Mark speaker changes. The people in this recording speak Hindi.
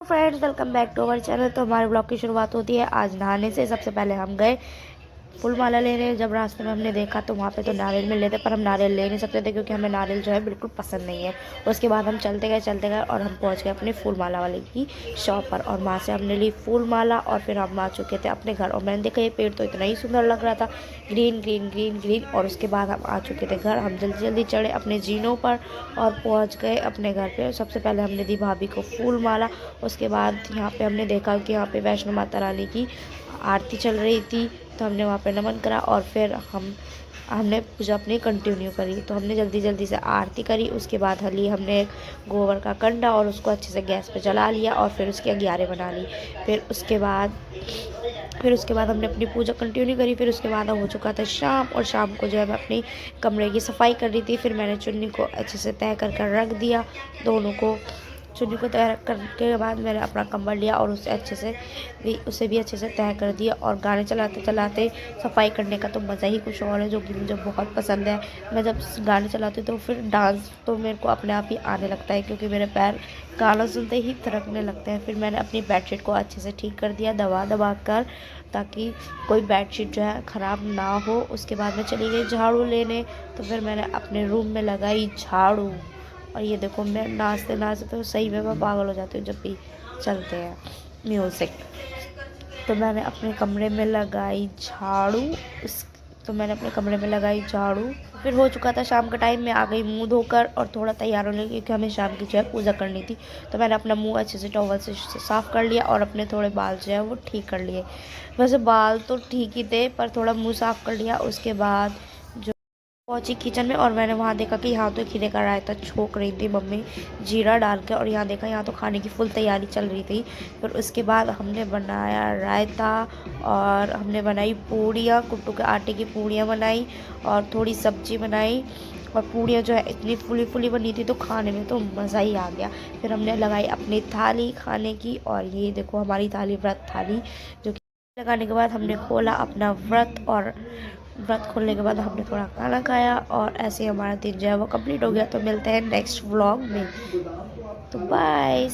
Speaker 1: Friends, welcome back to our channel. तो हमारे ब्लॉग की शुरुआत होती है आज नहाने से। सबसे पहले हम गए फूल माला लेने। जब रास्ते में हमने देखा तो वहाँ पे तो नारियल मिल रहे थे, पर हम नारियल ले नहीं सकते थे क्योंकि हमें नारियल जो है बिल्कुल पसंद नहीं है। उसके बाद हम चलते गए और हम पहुँच गए अपने फूल माला वाले की शॉप पर, और वहाँ से हमने ली फूल माला और फिर हम आ चुके थे अपने घर। और मैंने देखा ये पेड़ तो इतना ही सुंदर लग रहा था, ग्रीन ग्रीन ग्रीन ग्रीन। और उसके बाद हम आ चुके थे घर। हम जल्दी जल्दी चढ़े अपने जीनों पर और पहुँच गए अपने घर पे। सबसे पहले हमने दी भाभी को फूल माला। उसके बाद यहाँ पे हमने देखा कि यहाँ पे वैष्णो माता रानी की आरती चल रही थी, तो हमने वहाँ पे नमन करा और फिर हमने पूजा अपनी कंटिन्यू करी। तो हमने जल्दी जल्दी से आरती करी। उसके बाद हली हमने एक गोबर का कंडा और उसको अच्छे से गैस पे जला लिया और फिर उसकी अगियारे बना ली। फिर उसके बाद हमने अपनी पूजा कंटिन्यू करी। फिर उसके बाद हो चुका था शाम, और शाम को जो है मैं अपनी कमरे की सफाई कर रही थी। फिर मैंने चुन्नी को अच्छे से तय कर रख दिया। दोनों को चुन्नी को तय करने के बाद मैंने अपना कंबल लिया और उसे भी अच्छे से तय कर दिया। और गाने चलाते चलाते सफाई करने का तो मज़ा ही कुछ और है, जो कि मुझे बहुत पसंद है। मैं जब गाने चलाती हूँ तो फिर डांस तो मेरे को अपने आप ही आने लगता है, क्योंकि मेरे पैर गाना सुनते ही थिरकने लगते हैं। फिर मैंने अपनी बेडशीट को अच्छे से ठीक कर दिया दबा कर, ताकि कोई बेडशीट जो है ख़राब ना हो। उसके बाद मैं चली गई झाड़ू लेने। तो फिर मैंने अपने रूम में लगाई झाड़ू। और ये देखो, मैं नाचते नाचते तो सही में मैं पागल हो जाती हूँ जब भी चलते हैं म्यूज़िक। तो मैंने अपने कमरे में लगाई झाड़ू। उस तो मैंने अपने कमरे में लगाई झाड़ू। फिर हो चुका था शाम का टाइम। मैं आ गई मुंह धोकर और थोड़ा तैयार होने, क्योंकि हमें शाम की जो है पूजा करनी थी। तो मैंने अपना मुंह अच्छे से टॉवल से साफ़ कर लिया और अपने थोड़े बाल जो है वो ठीक कर लिए। वैसे बाल तो ठीक ही थे, पर थोड़ा मुंह साफ़ कर लिया। उसके बाद पहुंची किचन में और मैंने वहाँ देखा कि यहाँ तो खीरे का रायता छोक रही थी मम्मी जीरा डाल के, और यहाँ देखा यहाँ तो खाने की फुल तैयारी चल रही थी। फिर उसके बाद हमने बनाया रायता और हमने बनाई पूड़ियाँ, कुट्टू के आटे की पूड़ियाँ बनाई और थोड़ी सब्जी बनाई। और पूड़ियाँ जो है इतनी फुली फुली बनी थी तो खाने में तो मज़ा ही आ गया। फिर हमने लगाई अपनी थाली खाने की, और ये देखो हमारी थाली व्रत थाली, जो कि लगाने के बाद हमने खोला अपना व्रत। और व्रत खोलने के बाद हमने थोड़ा खाना खाया, और ऐसे ही हमारा दिन जो है वो कंप्लीट हो गया। तो मिलते हैं नेक्स्ट व्लॉग में। तो बाय।